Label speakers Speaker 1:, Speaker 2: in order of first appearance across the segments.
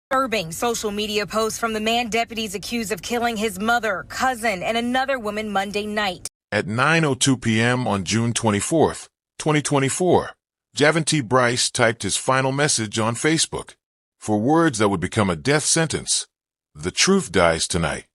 Speaker 1: Disturbing social media posts from the man deputies accused of killing his mother, cousin, and another woman Monday night.
Speaker 2: At 9:02 p.m. on June 24th, 2024, Javante Bryce typed his final message on Facebook. For words that would become a death sentence, "The truth dies tonight."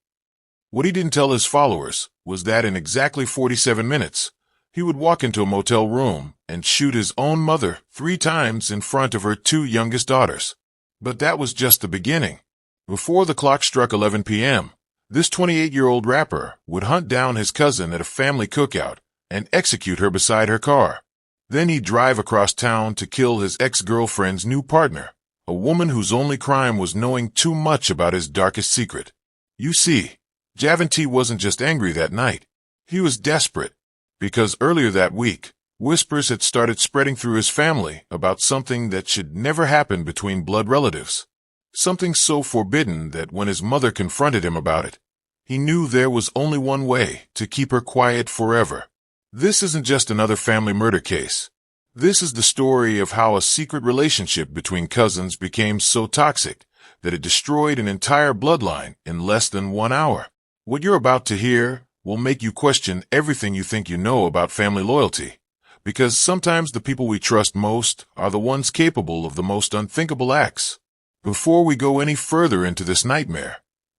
Speaker 2: What he didn't tell his followers was that in exactly 47 minutes, he would walk into a motel room and shoot his own mother 3 times in front of her 2 youngest daughters. But that was just the beginning. Before the clock struck 11 p.m., this 28-year-old rapper would hunt down his cousin at a family cookout and execute her beside her car. Then he'd drive across town to kill his ex-girlfriend's new partner, a woman whose only crime was knowing too much about his darkest secret. You see, Javante wasn't just angry that night. He was desperate, because earlier that week, whispers had started spreading through his family about something that should never happen between blood relatives. Something so forbidden that when his mother confronted him about it, he knew there was only one way to keep her quiet forever. This isn't just another family murder case. This is the story of how a secret relationship between cousins became so toxic that it destroyed an entire bloodline in less than 1 hour. What you're about to hear will make you question everything you think you know about family loyalty. Because sometimes the people we trust most are the ones capable of the most unthinkable acts. Before we go any further into this nightmare,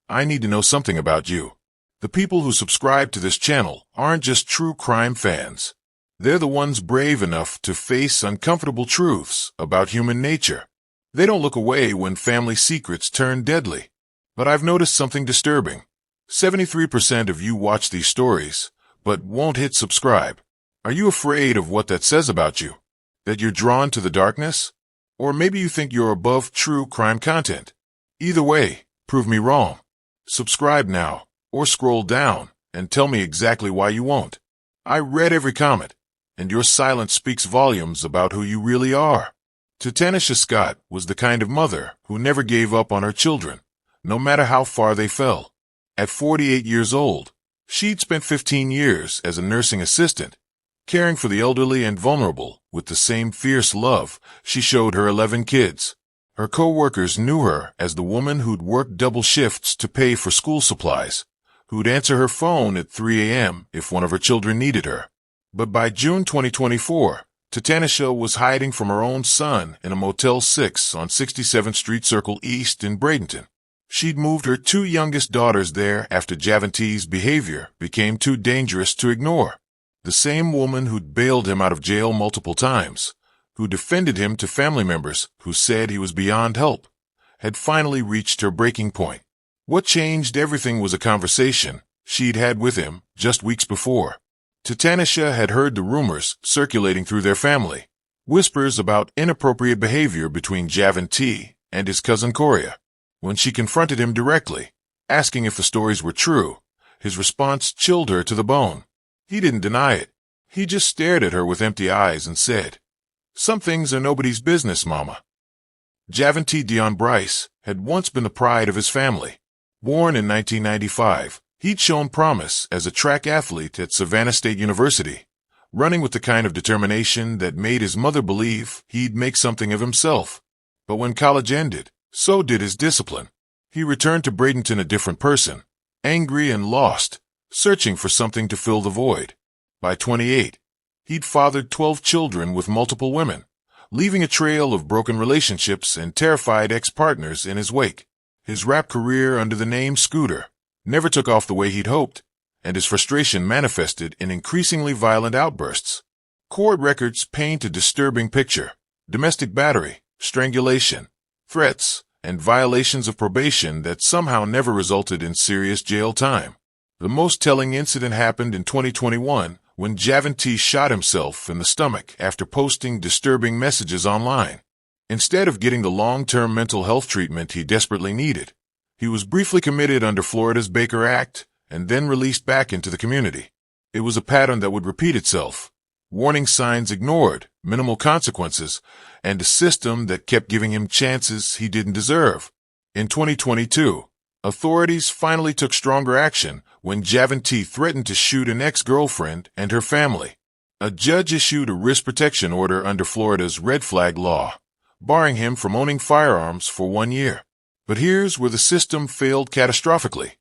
Speaker 2: I need to know something about you. The people who subscribe to this channel aren't just true crime fans. They're the ones brave enough to face uncomfortable truths about human nature. They don't look away when family secrets turn deadly. But I've noticed something disturbing. 73% of you watch these stories, but won't hit subscribe. Are you afraid of what that says about you? That you're drawn to the darkness? Or maybe you think you're above true crime content? Either way, prove me wrong. Subscribe now, or scroll down, and tell me exactly why you won't. I read every comment, and your silence speaks volumes about who you really are. Tanisha Scott was the kind of mother who never gave up on her children, no matter how far they fell. At 48 years old, she'd spent 15 years as a nursing assistant, caring for the elderly and vulnerable with the same fierce love she showed her 11 kids. Her co-workers knew her as the woman who'd work double shifts to pay for school supplies, who'd answer her phone at 3 a.m. if one of her children needed her. But by June 2024, Tanisha was hiding from her own son in a Motel 6 on 67th Street Circle East in Bradenton. She'd moved her 2 youngest daughters there after Javante's behavior became too dangerous to ignore. The same woman who'd bailed him out of jail multiple times, who defended him to family members who said he was beyond help, had finally reached her breaking point. What changed everything was a conversation she'd had with him just weeks before. Tanisha had heard the rumors circulating through their family, whispers about inappropriate behavior between Javante and his cousin Coria. When she confronted him directly, asking if the stories were true, his response chilled her to the bone. He didn't deny it. He just stared at her with empty eyes and said, "Some things are nobody's business, Mama." Javante Dion Bryce had once been the pride of his family. Born in 1995, he'd shown promise as a track athlete at Savannah State University, running with the kind of determination that made his mother believe he'd make something of himself. But when college ended, so did his discipline. He returned to Bradenton a different person, angry and lost, searching for something to fill the void. By 28, he'd fathered 12 children with multiple women, leaving a trail of broken relationships and terrified ex-partners in his wake. His rap career under the name Scooter never took off the way he'd hoped, and his frustration manifested in increasingly violent outbursts. Court records paint a disturbing picture: domestic battery, strangulation, threats, and violations of probation that somehow never resulted in serious jail time. The most telling incident happened in 2021 when Javante shot himself in the stomach after posting disturbing messages online. Instead of getting the long-term mental health treatment he desperately needed, he was briefly committed under Florida's Baker Act and then released back into the community. It was a pattern that would repeat itself. Warning signs ignored, minimal consequences, and a system that kept giving him chances he didn't deserve. In 2022, authorities finally took stronger action when Javante threatened to shoot an ex-girlfriend and her family. A judge issued a risk protection order under Florida's red flag law, barring him from owning firearms for 1 year. But here's where the system failed catastrophically.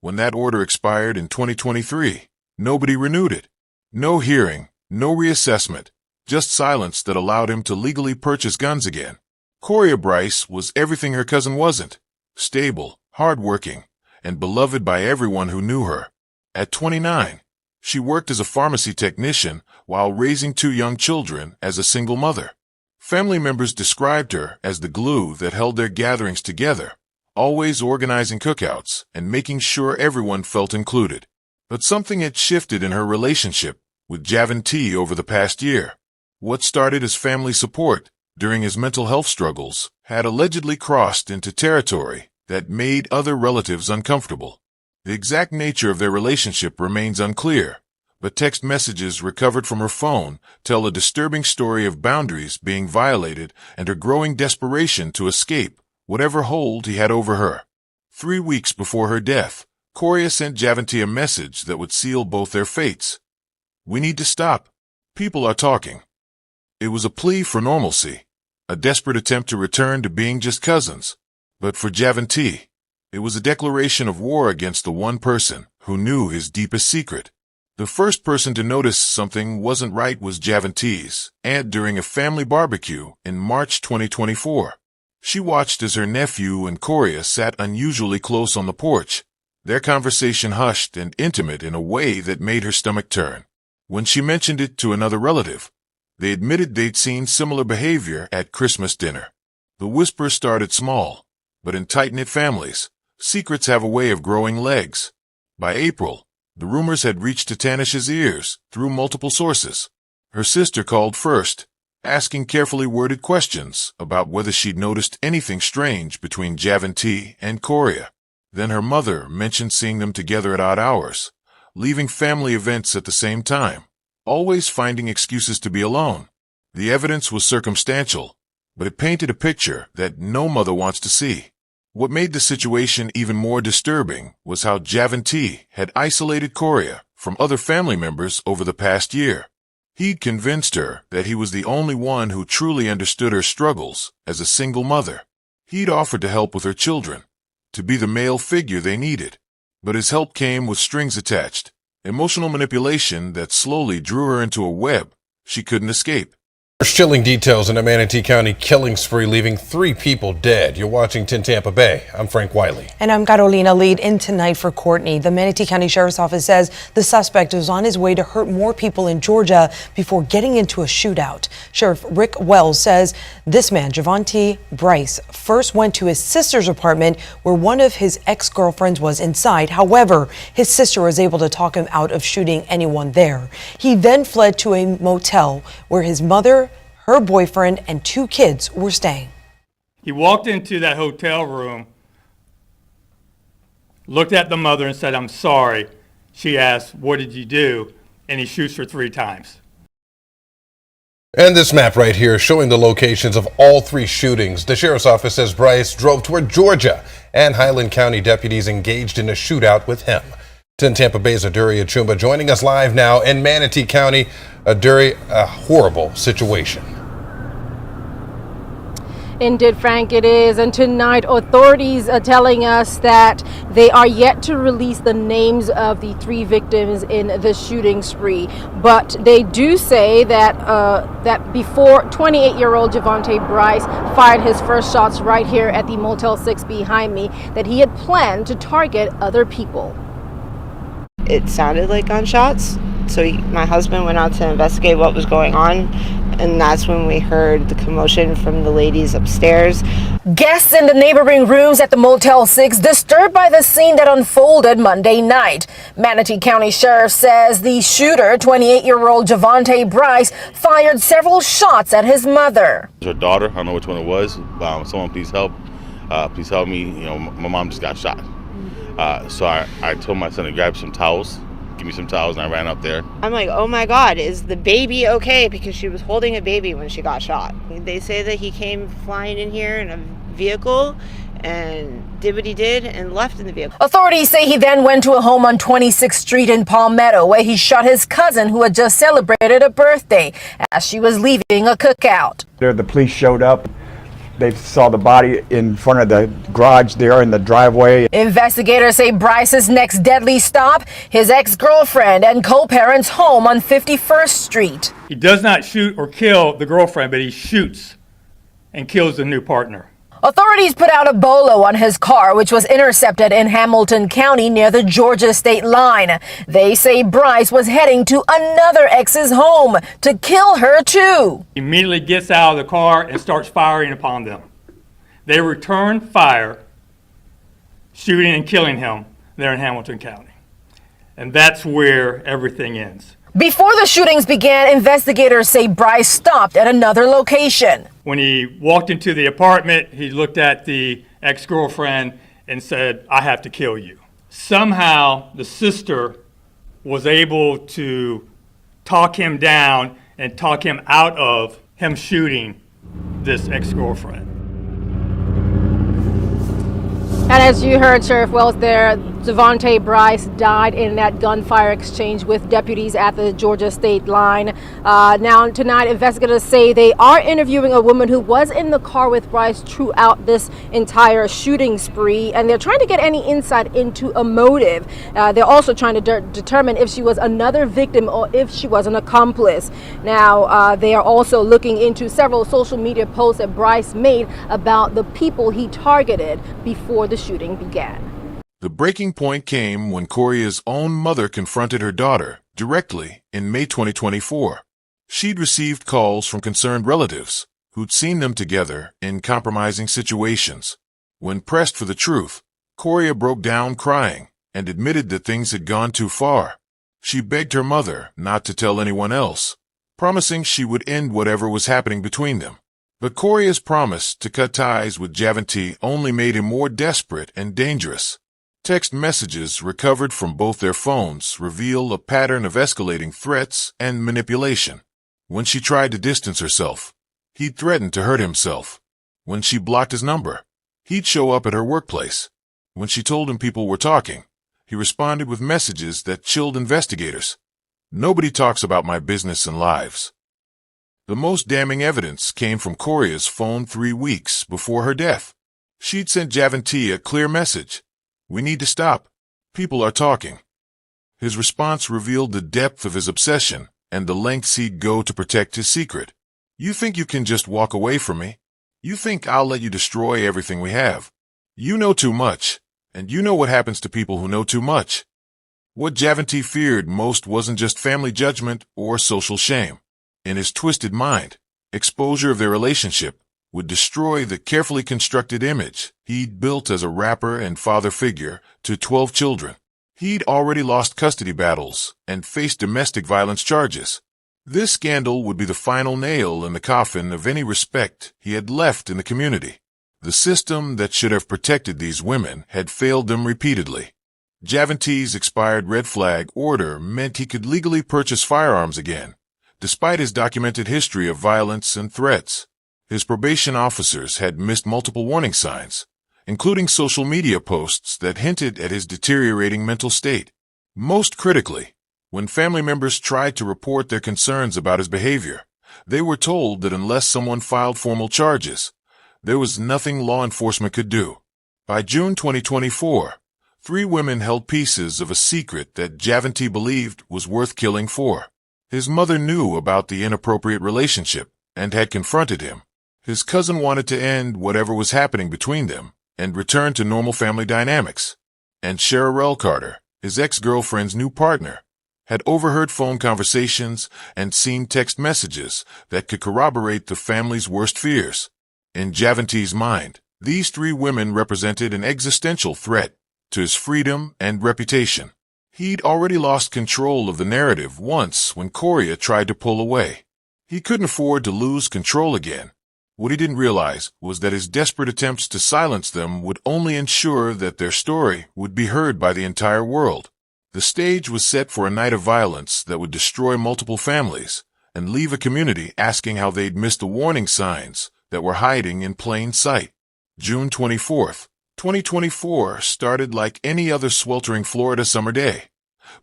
Speaker 2: When that order expired in 2023, nobody renewed it. No hearing, no reassessment, just silence that allowed him to legally purchase guns again. Coria Bryce was everything her cousin wasn't: stable, hardworking, and beloved by everyone who knew her. At 29, she worked as a pharmacy technician while raising 2 young children as a single mother. Family members described her as the glue that held their gatherings together, always organizing cookouts and making sure everyone felt included. But something had shifted in her relationship with Javante over the past year. What started as family support during his mental health struggles had allegedly crossed into territory that made other relatives uncomfortable. The exact nature of their relationship remains unclear, but text messages recovered from her phone tell a disturbing story of boundaries being violated and her growing desperation to escape whatever hold he had over her. 3 weeks before her death, Coria sent Javante a message that would seal both their fates. "We need to stop. People are talking." It was a plea for normalcy, a desperate attempt to return to being just cousins. But for Javante, it was a declaration of war against the one person who knew his deepest secret. The first person to notice something wasn't right was Javante's aunt during a family barbecue in March 2024. She watched as her nephew and Coria sat unusually close on the porch, their conversation hushed and intimate in a way that made her stomach turn. When she mentioned it to another relative, they admitted they'd seen similar behavior at Christmas dinner. The whisper started small, but in tight-knit families, secrets have a way of growing legs. By April, the rumors had reached Tanish's ears through multiple sources. Her sister called first, asking carefully worded questions about whether she'd noticed anything strange between Javante and Coria. Then her mother mentioned seeing them together at odd hours, leaving family events at the same time, always finding excuses to be alone. The evidence was circumstantial, but it painted a picture that no mother wants to see. What made the situation even more disturbing was how Javante had isolated Coria from other family members over the past year. He'd convinced her that he was the only one who truly understood her struggles as a single mother. He'd offered to help with her children, to be the male figure they needed. But his help came with strings attached, emotional manipulation that slowly drew her into a web she couldn't escape.
Speaker 3: There's chilling details in a Manatee County killing spree, leaving 3 people dead. You're watching 10 Tampa Bay. I'm Frank Wiley.
Speaker 4: And I'm Carolina. Lead in tonight for Courtney. The Manatee County Sheriff's Office says the suspect was on his way to hurt more people in Georgia before getting into a shootout. Sheriff Rick Wells says this man, Javante Bryce, first went to his sister's apartment where one of his ex-girlfriends was inside. However, his sister was able to talk him out of shooting anyone there. He then fled to a motel where his mother, her boyfriend, and 2 kids were staying.
Speaker 5: He walked into that hotel room, looked at the mother and said, "I'm sorry." She asked, "What did you do?" And he shoots her 3 times.
Speaker 3: And this map right here showing the locations of all 3 shootings. The sheriff's office says Bryce drove toward Georgia and Highland County deputies engaged in a shootout with him. 10 Tampa Bay's Aduri Achumba joining us live now in Manatee County. Aduri, a horrible situation.
Speaker 6: Indeed, Frank, it is. And tonight, authorities are telling us that they are yet to release the names of the 3 victims in the shooting spree. But they do say that that before 28-year-old Javante Bryce fired his first shots right here at the Motel 6 behind me, that he had planned to target other people.
Speaker 7: It sounded like gunshots, so my husband went out to investigate what was going on, and that's when we heard the commotion from the ladies upstairs.
Speaker 1: Guests in the neighboring rooms at the Motel 6 disturbed by the scene that unfolded Monday night. Manatee County Sheriff says the shooter, 28-year-old Javante Bryce, fired several shots at his mother.
Speaker 8: Her daughter, I don't know which one it was. Someone please help. Please help me. You know, my mom just got shot. So I told my son to grab some towels, give me some towels, and I ran up there.
Speaker 7: I'm like, oh my God, is the baby okay? Because she was holding a baby when she got shot. They say that he came flying in here in a vehicle and did what he did and left in the vehicle.
Speaker 1: Authorities say he then went to a home on 26th Street in Palmetto where he shot his cousin who had just celebrated a birthday as she was leaving a cookout.
Speaker 9: The police showed up. They saw the body in front of the garage there in the driveway.
Speaker 1: Investigators say Bryce's next deadly stop, his ex-girlfriend and co-parents' home on 51st Street.
Speaker 5: He does not shoot or kill the girlfriend, but he shoots and kills the new partner.
Speaker 1: Authorities put out a bolo on his car, which was intercepted in Hamilton County near the Georgia state line. They say Bryce was heading to another ex's home to kill her too.
Speaker 5: He immediately gets out of the car and starts firing upon them. They return fire, shooting and killing him there in Hamilton County. And that's where everything ends.
Speaker 1: Before the shootings began, investigators say Bryce stopped at another location.
Speaker 5: When he walked into the apartment, he looked at the ex-girlfriend and said, "I have to kill you." Somehow, the sister was able to talk him down and talk him out of him shooting this ex-girlfriend.
Speaker 6: And as you heard Sheriff Wells there, Javante Bryce died in that gunfire exchange with deputies at the Georgia state line. Now tonight, investigators say they are interviewing a woman who was in the car with Bryce throughout this entire shooting spree, and they're trying to get any insight into a motive. They're also trying to determine if she was another victim or if she was an accomplice. Now, they are also looking into several social media posts that Bryce made about the people he targeted before the shooting began.
Speaker 2: The breaking point came when Coria's own mother confronted her daughter directly in May 2024. She'd received calls from concerned relatives who'd seen them together in compromising situations. When pressed for the truth, Coria broke down crying and admitted that things had gone too far. She begged her mother not to tell anyone else, promising she would end whatever was happening between them. But Coria's promise to cut ties with Javante only made him more desperate and dangerous. Text messages recovered from both their phones reveal a pattern of escalating threats and manipulation. When she tried to distance herself, he'd threatened to hurt himself. When she blocked his number, he'd show up at her workplace. When she told him people were talking, he responded with messages that chilled investigators. "Nobody talks about my business and lives." The most damning evidence came from Coria's phone 3 weeks before her death. She'd sent Javante a clear message. "We need to stop. People are talking." His response revealed the depth of his obsession and the lengths he'd go to protect his secret. "You think you can just walk away from me? You think I'll let you destroy everything we have? You know too much, and you know what happens to people who know too much." What Javante feared most wasn't just family judgment or social shame. In his twisted mind, exposure of their relationship would destroy the carefully constructed image he'd built as a rapper and father figure to 12 children. He'd already lost custody battles and faced domestic violence charges. This scandal would be the final nail in the coffin of any respect he had left in the community. The system that should have protected these women had failed them repeatedly. Javante's expired red flag order meant he could legally purchase firearms again, despite his documented history of violence and threats. His probation officers had missed multiple warning signs, including social media posts that hinted at his deteriorating mental state. Most critically, when family members tried to report their concerns about his behavior, they were told that unless someone filed formal charges, there was nothing law enforcement could do. By June 2024, 3 women held pieces of a secret that Javante believed was worth killing for. His mother knew about the inappropriate relationship and had confronted him. His cousin wanted to end whatever was happening between them and return to normal family dynamics. And Cheryl Carter, his ex-girlfriend's new partner, had overheard phone conversations and seen text messages that could corroborate the family's worst fears. In Javante's mind, these 3 women represented an existential threat to his freedom and reputation. He'd already lost control of the narrative once when Coria tried to pull away. He couldn't afford to lose control again. What he didn't realize was that his desperate attempts to silence them would only ensure that their story would be heard by the entire world. The stage was set for a night of violence that would destroy multiple families and leave a community asking how they'd missed the warning signs that were hiding in plain sight. June 24th, 2024 started like any other sweltering Florida summer day.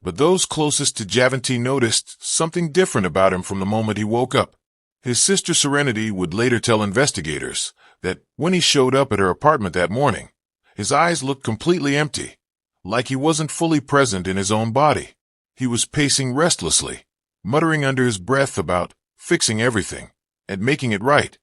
Speaker 2: But those closest to Javante noticed something different about him from the moment he woke up. His sister Serenity would later tell investigators that when he showed up at her apartment that morning, his eyes looked completely empty, like he wasn't fully present in his own body. He was pacing restlessly, muttering under his breath about fixing everything and making it right.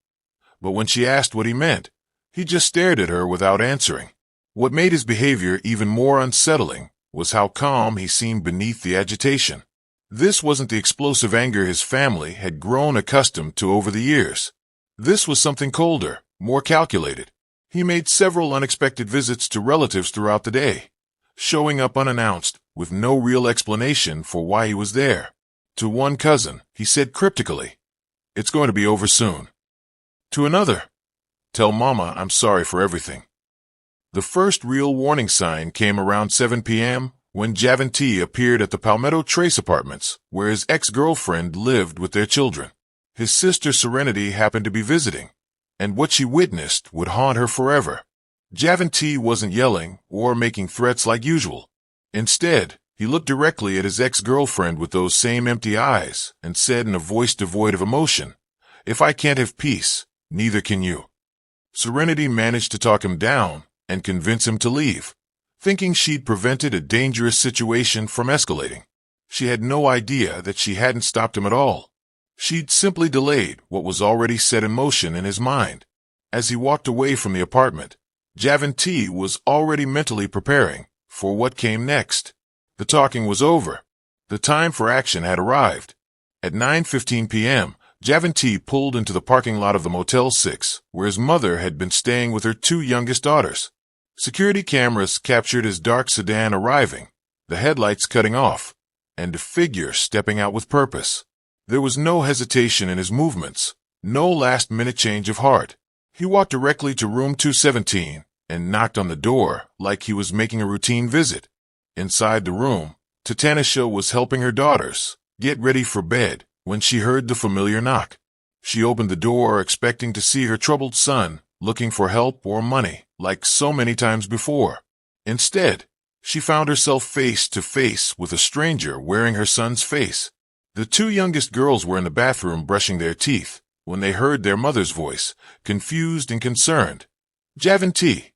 Speaker 2: But when she asked what he meant, he just stared at her without answering. What made his behavior even more unsettling was how calm he seemed beneath the agitation. This wasn't the explosive anger his family had grown accustomed to over the years. This was something colder, more calculated. He made several unexpected visits to relatives throughout the day, showing up unannounced with no real explanation for why he was there. To one cousin, he said cryptically, "It's going to be over soon." To another, "Tell Mama I'm sorry for everything." The first real warning sign came around 7 p.m. when Javante appeared at the Palmetto Trace Apartments, where his ex-girlfriend lived with their children. His sister Serenity happened to be visiting, and what she witnessed would haunt her forever. Javante wasn't yelling or making threats like usual. Instead, he looked directly at his ex-girlfriend with those same empty eyes and said in a voice devoid of emotion, "If I can't have peace, neither can you." Serenity managed to talk him down and convince him to leave, thinking she'd prevented a dangerous situation from escalating. She had no idea that she hadn't stopped him at all. She'd simply delayed what was already set in motion in his mind. As he walked away from the apartment, Javante was already mentally preparing for what came next. The talking was over. The time for action had arrived. At 9:15 p.m., Javante pulled into the parking lot of the Motel 6, where his mother had been staying with her two youngest daughters. Security cameras captured his dark sedan arriving, the headlights cutting off, and a figure stepping out with purpose. There was no hesitation in his movements, no last-minute change of heart. He walked directly to room 217 and knocked on the door like he was making a routine visit. Inside the room, Tatanisha was helping her daughters get ready for bed when she heard the familiar knock. She opened the door expecting to see her troubled son looking for help or money like so many times before. Instead, she found herself face to face with a stranger wearing her son's face. The two youngest girls were in the bathroom brushing their teeth when they heard their mother's voice, confused and concerned. "Javante,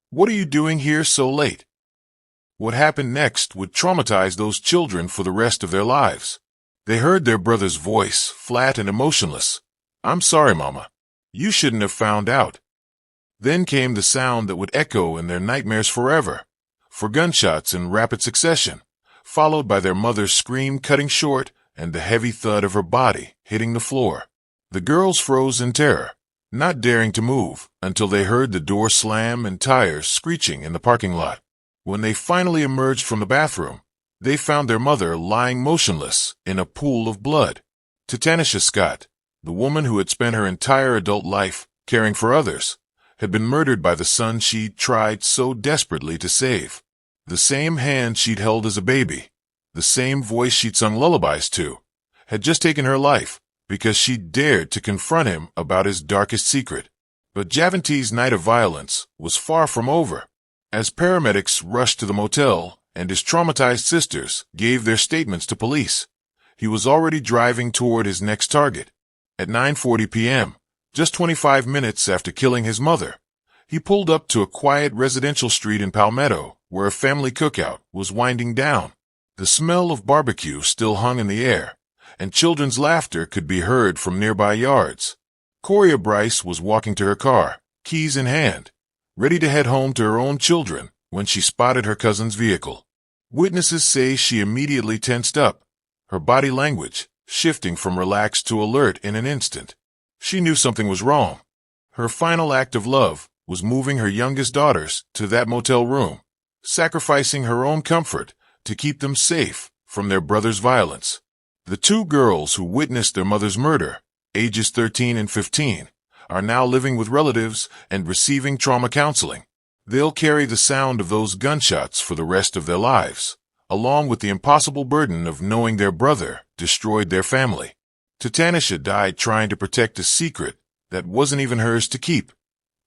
Speaker 2: what are you doing here so late?" What happened next would traumatize those children for the rest of their lives. They heard their brother's voice, flat and emotionless. "I'm sorry, Mama. You shouldn't have found out." Then came the sound that would echo in their nightmares forever, for gunshots in rapid succession, followed by their mother's scream cutting short and the heavy thud of her body hitting the floor. The girls froze in terror, not daring to move until they heard the door slam and tires screeching in the parking lot. When they finally emerged from the bathroom, they found their mother lying motionless in a pool of blood. Tatanisha Scott, the woman who had spent her entire adult life caring for others, had been murdered by the son she'd tried so desperately to save. The same hand she'd held as a baby, the same voice she'd sung lullabies to, had just taken her life because she dared to confront him about his darkest secret. But Javante's night of violence was far from over. As paramedics rushed to the motel and his traumatized sisters gave their statements to police, he was already driving toward his next target. At 9:40 p.m., just 25 minutes after killing his mother, he pulled up to a quiet residential street in Palmetto where a family cookout was winding down. The smell of barbecue still hung in the air, and children's laughter could be heard from nearby yards. Coria Bryce was walking to her car, keys in hand, ready to head home to her own children when she spotted her cousin's vehicle. Witnesses say she immediately tensed up, her body language shifting from relaxed to alert in an instant. She knew something was wrong. Her final act of love was moving her youngest daughters to that motel room, sacrificing her own comfort to keep them safe from their brother's violence. The two girls who witnessed their mother's murder, ages 13 and 15, are now living with relatives and receiving trauma counseling. They'll carry the sound of those gunshots for the rest of their lives, along with the impossible burden of knowing their brother destroyed their family. Tatanisha died trying to protect a secret that wasn't even hers to keep,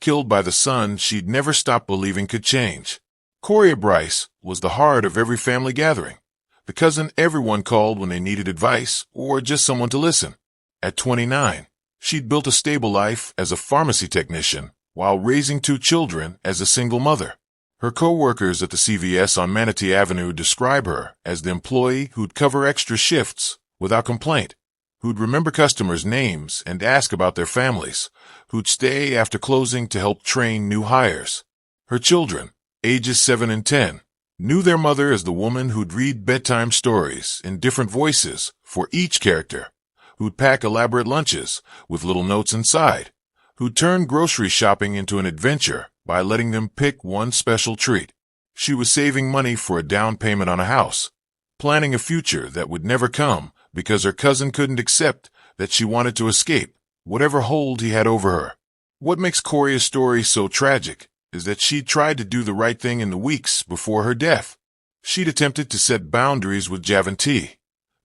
Speaker 2: killed by the son she'd never stopped believing could change. Coria Bryce was the heart of every family gathering, the cousin everyone called when they needed advice or just someone to listen. At 29, she'd built a stable life as a pharmacy technician while raising 2 children as a single mother. Her co-workers at the CVS on Manatee Avenue describe her as the employee who'd cover extra shifts without complaint, who'd remember customers' names and ask about their families, who'd stay after closing to help train new hires. Her children, ages 7 and 10, knew their mother as the woman who'd read bedtime stories in different voices for each character, who'd pack elaborate lunches with little notes inside, who'd turn grocery shopping into an adventure by letting them pick one special treat. She was saving money for a down payment on a house, planning a future that would never come because her cousin couldn't accept that she wanted to escape whatever hold he had over her. What makes Coria's story so tragic is that she'd tried to do the right thing in the weeks before her death. She'd attempted to set boundaries with Javante,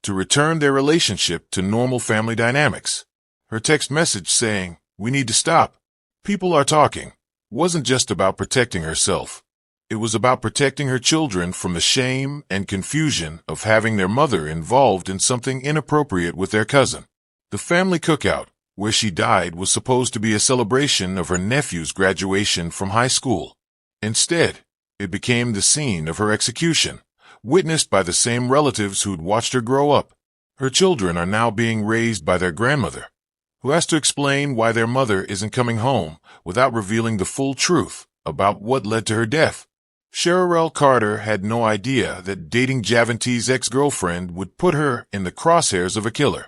Speaker 2: to return their relationship to normal family dynamics. Her text message saying, "We need to stop. People are talking," wasn't just about protecting herself. It was about protecting her children from the shame and confusion of having their mother involved in something inappropriate with their cousin. The family cookout, where she died, was supposed to be a celebration of her nephew's graduation from high school. Instead, it became the scene of her execution, witnessed by the same relatives who'd watched her grow up. Her children are now being raised by their grandmother, who has to explain why their mother isn't coming home without revealing the full truth about what led to her death. Sherrell Carter had no idea that dating Javante's ex-girlfriend would put her in the crosshairs of a killer.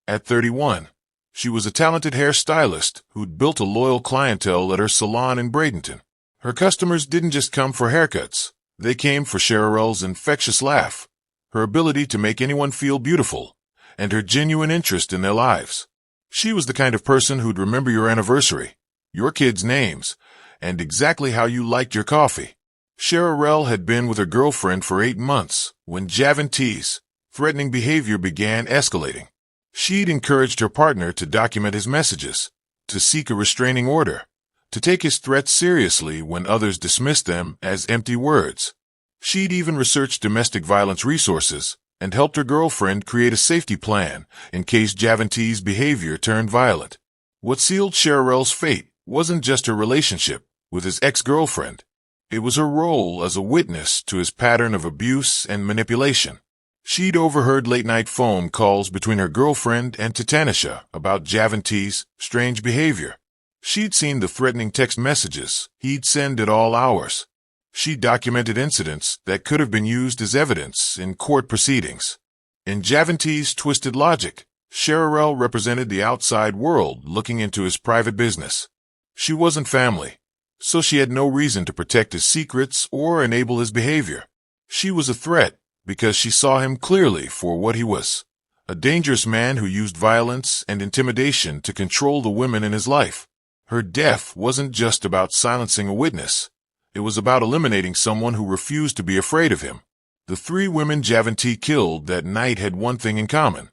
Speaker 2: At 31, she was a talented hairstylist who'd built a loyal clientele at her salon in Bradenton. Her customers didn't just come for haircuts. They came for Sherrell's infectious laugh, her ability to make anyone feel beautiful, and her genuine interest in their lives. She was the kind of person who'd remember your anniversary, your kids' names, and exactly how you liked your coffee. Sherrell had been with her girlfriend for 8 months when Javante's threatening behavior began escalating. She'd encouraged her partner to document his messages, to seek a restraining order, to take his threats seriously when others dismissed them as empty words. She'd even researched domestic violence resources and helped her girlfriend create a safety plan in case Javante's behavior turned violent. What sealed Sherrell's fate wasn't just her relationship with his ex-girlfriend. It was her role as a witness to his pattern of abuse and manipulation. She'd overheard late-night phone calls between her girlfriend and Titanisha about Javante's strange behavior. She'd seen the threatening text messages he'd send at all hours. She documented incidents that could have been used as evidence in court proceedings. In Javante's twisted logic, Sherrell represented the outside world looking into his private business. She wasn't family, so she had no reason to protect his secrets or enable his behavior. She was a threat because she saw him clearly for what he was, a dangerous man who used violence and intimidation to control the women in his life. Her death wasn't just about silencing a witness. It was about eliminating someone who refused to be afraid of him. The 3 women Javante killed that night had one thing in common.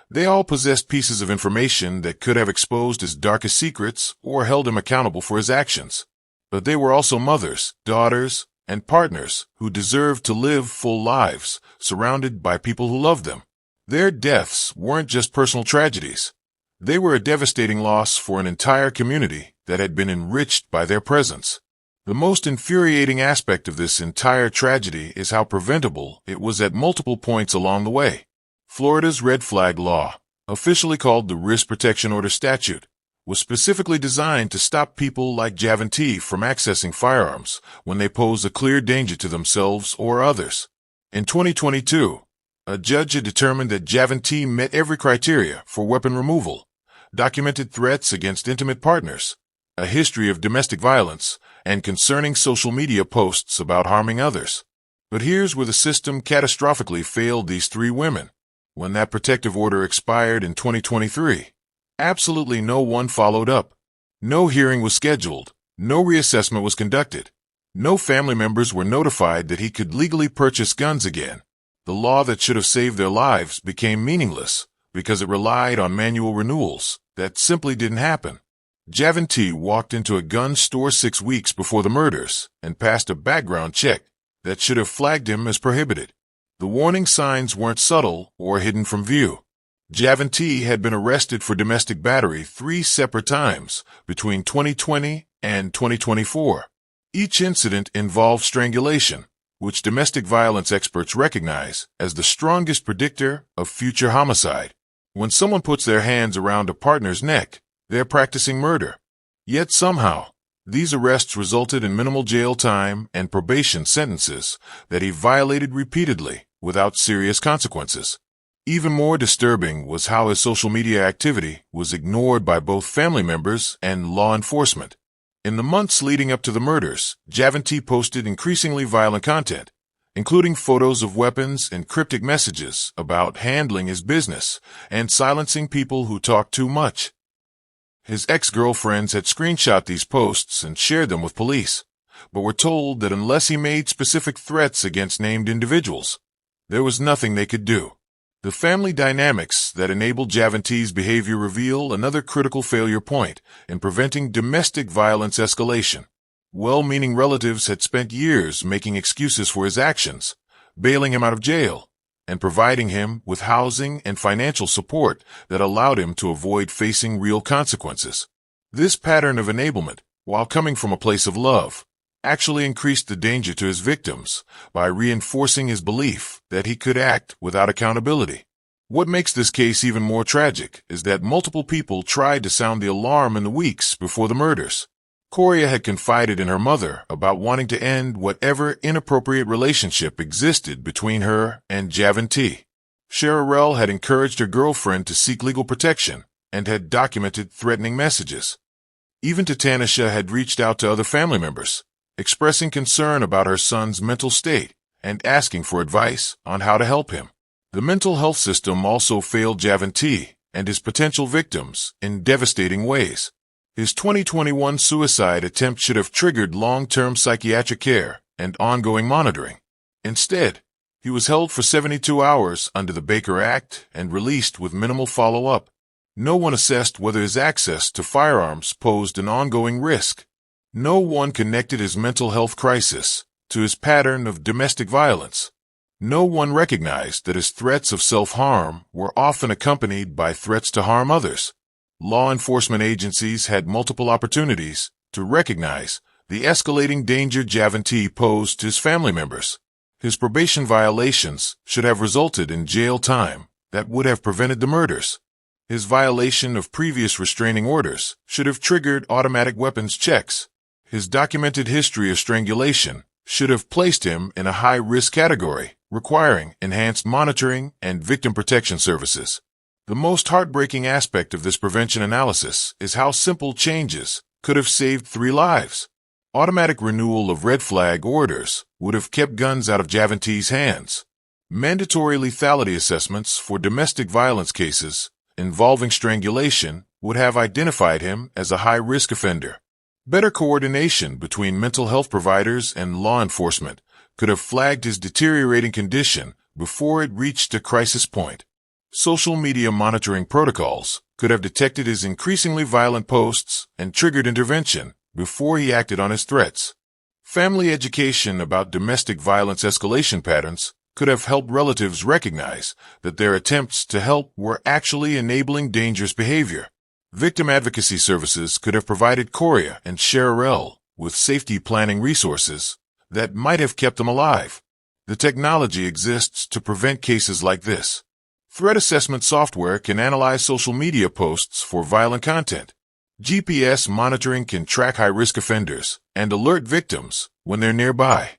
Speaker 2: They all possessed pieces of information that could have exposed his darkest secrets or held him accountable for his actions. But they were also mothers, daughters, and partners who deserved to live full lives, surrounded by people who loved them. Their deaths weren't just personal tragedies. They were a devastating loss for an entire community that had been enriched by their presence. The most infuriating aspect of this entire tragedy is how preventable it was at multiple points along the way. Florida's red flag law, officially called the Risk Protection Order Statute, was specifically designed to stop people like Javante from accessing firearms when they pose a clear danger to themselves or others. In 2022, a judge had determined that Javante met every criteria for weapon removal, documented threats against intimate partners, a history of domestic violence, and concerning social media posts about harming others. But here's where the system catastrophically failed these 3 women. When that protective order expired in 2023, absolutely no one followed up. No hearing was scheduled. No reassessment was conducted. No family members were notified that he could legally purchase guns again. The law that should have saved their lives became meaningless because it relied on manual renewals that simply didn't happen. Javante walked into a gun store 6 weeks before the murders and passed a background check that should have flagged him as prohibited. The warning signs weren't subtle or hidden from view. Javante had been arrested for domestic battery 3 separate times between 2020 and 2024. Each incident involved strangulation, which domestic violence experts recognize as the strongest predictor of future homicide. When someone puts their hands around a partner's neck, they're practicing murder. Yet somehow, these arrests resulted in minimal jail time and probation sentences that he violated repeatedly without serious consequences. Even more disturbing was how his social media activity was ignored by both family members and law enforcement. In the months leading up to the murders, Javante posted increasingly violent content, including photos of weapons and cryptic messages about handling his business and silencing people who talk too much. His ex-girlfriends had screenshot these posts and shared them with police, but were told that unless he made specific threats against named individuals, there was nothing they could do. The family dynamics that enabled Javante's behavior reveal another critical failure point in preventing domestic violence escalation. Well-meaning relatives had spent years making excuses for his actions, bailing him out of jail, and providing him with housing and financial support that allowed him to avoid facing real consequences. This pattern of enablement, while coming from a place of love, actually increased the danger to his victims by reinforcing his belief that he could act without accountability. What makes this case even more tragic is that multiple people tried to sound the alarm in the weeks before the murders. Coria had confided in her mother about wanting to end whatever inappropriate relationship existed between her and Javante. Cherarelle had encouraged her girlfriend to seek legal protection and had documented threatening messages. Even Tanisha had reached out to other family members, expressing concern about her son's mental state and asking for advice on how to help him. The mental health system also failed Javante and his potential victims in devastating ways. His 2021 suicide attempt should have triggered long-term psychiatric care and ongoing monitoring. Instead, he was held for 72 hours under the Baker Act and released with minimal follow-up. No one assessed whether his access to firearms posed an ongoing risk. No one connected his mental health crisis to his pattern of domestic violence. No one recognized that his threats of self-harm were often accompanied by threats to harm others. Law enforcement agencies had multiple opportunities to recognize the escalating danger Javante posed to his family members. His probation violations should have resulted in jail time that would have prevented the murders. His violation of previous restraining orders should have triggered automatic weapons checks. His documented history of strangulation should have placed him in a high-risk category, requiring enhanced monitoring and victim protection services. The most heartbreaking aspect of this prevention analysis is how simple changes could have saved 3 lives. Automatic renewal of red flag orders would have kept guns out of Javante's hands. Mandatory lethality assessments for domestic violence cases involving strangulation would have identified him as a high-risk offender. Better coordination between mental health providers and law enforcement could have flagged his deteriorating condition before it reached a crisis point. Social media monitoring protocols could have detected his increasingly violent posts and triggered intervention before he acted on his threats. Family education about domestic violence escalation patterns could have helped relatives recognize that their attempts to help were actually enabling dangerous behavior. Victim advocacy services could have provided Coria and Cherarelle with safety planning resources that might have kept them alive. The technology exists to prevent cases like this. Threat assessment software can analyze social media posts for violent content. GPS monitoring can track high-risk offenders and alert victims when they're nearby.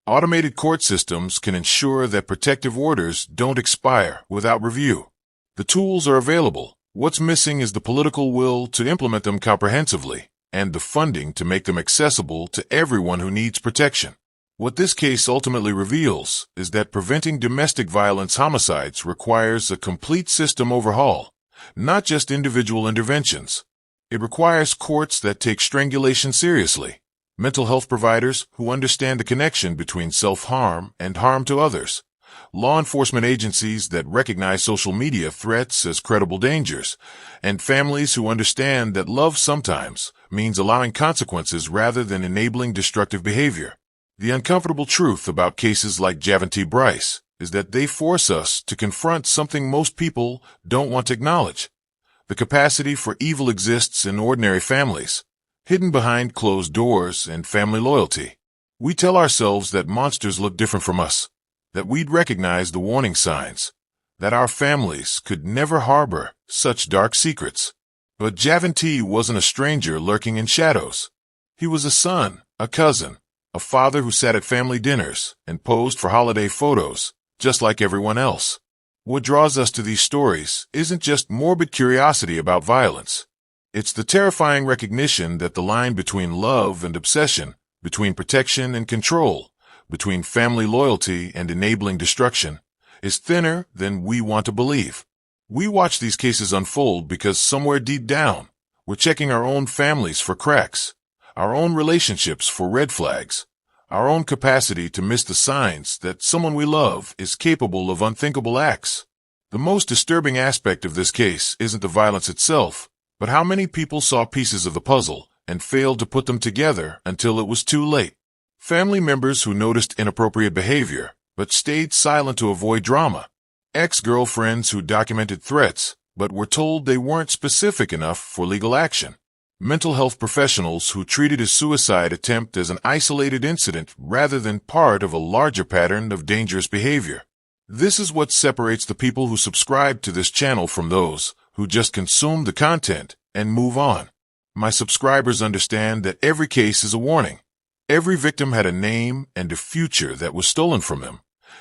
Speaker 2: Automated court systems can ensure that protective orders don't expire without review. The tools are available. What's missing is the political will to implement them comprehensively and the funding to make them accessible to everyone who needs protection. What this case ultimately reveals is that preventing domestic violence homicides requires a complete system overhaul, not just individual interventions. It requires courts that take strangulation seriously, mental health providers who understand the connection between self-harm and harm to others, law enforcement agencies that recognize social media threats as credible dangers, and families who understand that love sometimes means allowing consequences rather than enabling destructive behavior. The uncomfortable truth about cases like Javante Bryce is that they force us to confront something most people don't want to acknowledge. The capacity for evil exists in ordinary families, hidden behind closed doors and family loyalty. We tell ourselves that monsters look different from us, that we'd recognize the warning signs, that our families could never harbor such dark secrets. But Javante wasn't a stranger lurking in shadows. He was a son, a cousin, a father who sat at family dinners and posed for holiday photos, just like everyone else. What draws us to these stories isn't just morbid curiosity about violence. It's the terrifying recognition that the line between love and obsession, between protection and control, between family loyalty and enabling destruction, is thinner than we want to believe. We watch these cases unfold because somewhere deep down, we're checking our own families for cracks, our own relationships for red flags, our own capacity to miss the signs that someone we love is capable of unthinkable acts. The most disturbing aspect of this case isn't the violence itself, but how many people saw pieces of the puzzle and failed to put them together until it was too late. Family members who noticed inappropriate behavior, but stayed silent to avoid drama. Ex-girlfriends who documented threats, but were told they weren't specific enough for legal action. Mental health professionals who treated a suicide attempt as an isolated incident rather than part of a larger pattern of dangerous behavior. This is what separates the people who subscribe to this channel from those who just consume the content and move on. My subscribers understand that every case is a warning. Every victim had a name and a future that was stolen from them.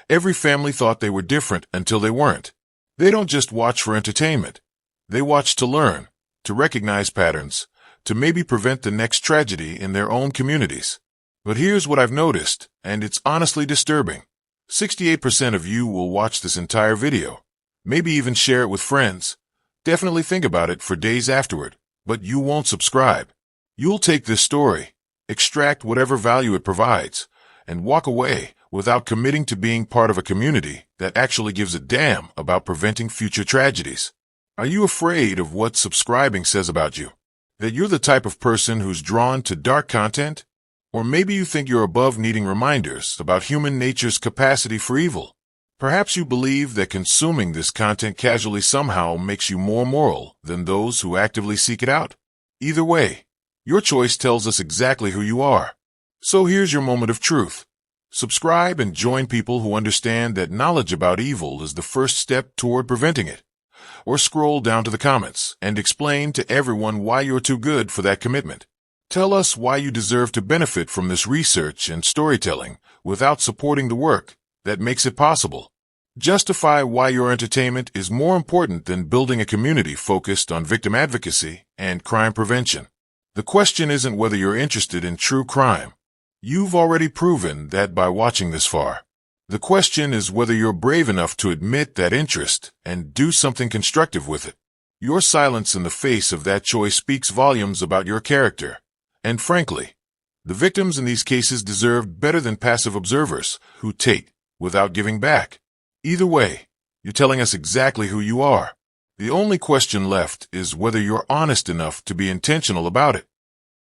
Speaker 2: Every family thought they were different until they weren't. They don't just watch for entertainment. They watch to learn, to recognize patterns, to maybe prevent the next tragedy in their own communities. But here's what I've noticed, and it's honestly disturbing. 68% of you will watch this entire video, maybe even share it with friends. Definitely think about it for days afterward, but you won't subscribe. You'll take this story, extract whatever value it provides, and walk away without committing to being part of a community that actually gives a damn about preventing future tragedies. Are you afraid of what subscribing says about you? That you're the type of person who's drawn to dark content? Or maybe you think you're above needing reminders about human nature's capacity for evil. Perhaps you believe that consuming this content casually somehow makes you more moral than those who actively seek it out. Either way, your choice tells us exactly who you are. So here's your moment of truth. Subscribe and join people who understand that knowledge about evil is the first step toward preventing it. Or scroll down to the comments and explain to everyone why you're too good for that commitment. Tell us why you deserve to benefit from this research and storytelling without supporting the work that makes it possible. Justify why your entertainment is more important than building a community focused on victim advocacy and crime prevention. The question isn't whether you're interested in true crime. You've already proven that by watching this far. The question is whether you're brave enough to admit that interest and do something constructive with it. Your silence in the face of that choice speaks volumes about your character. And frankly, the victims in these cases deserve better than passive observers who take without giving back. Either way, you're telling us exactly who you are. The only question left is whether you're honest enough to be intentional about it.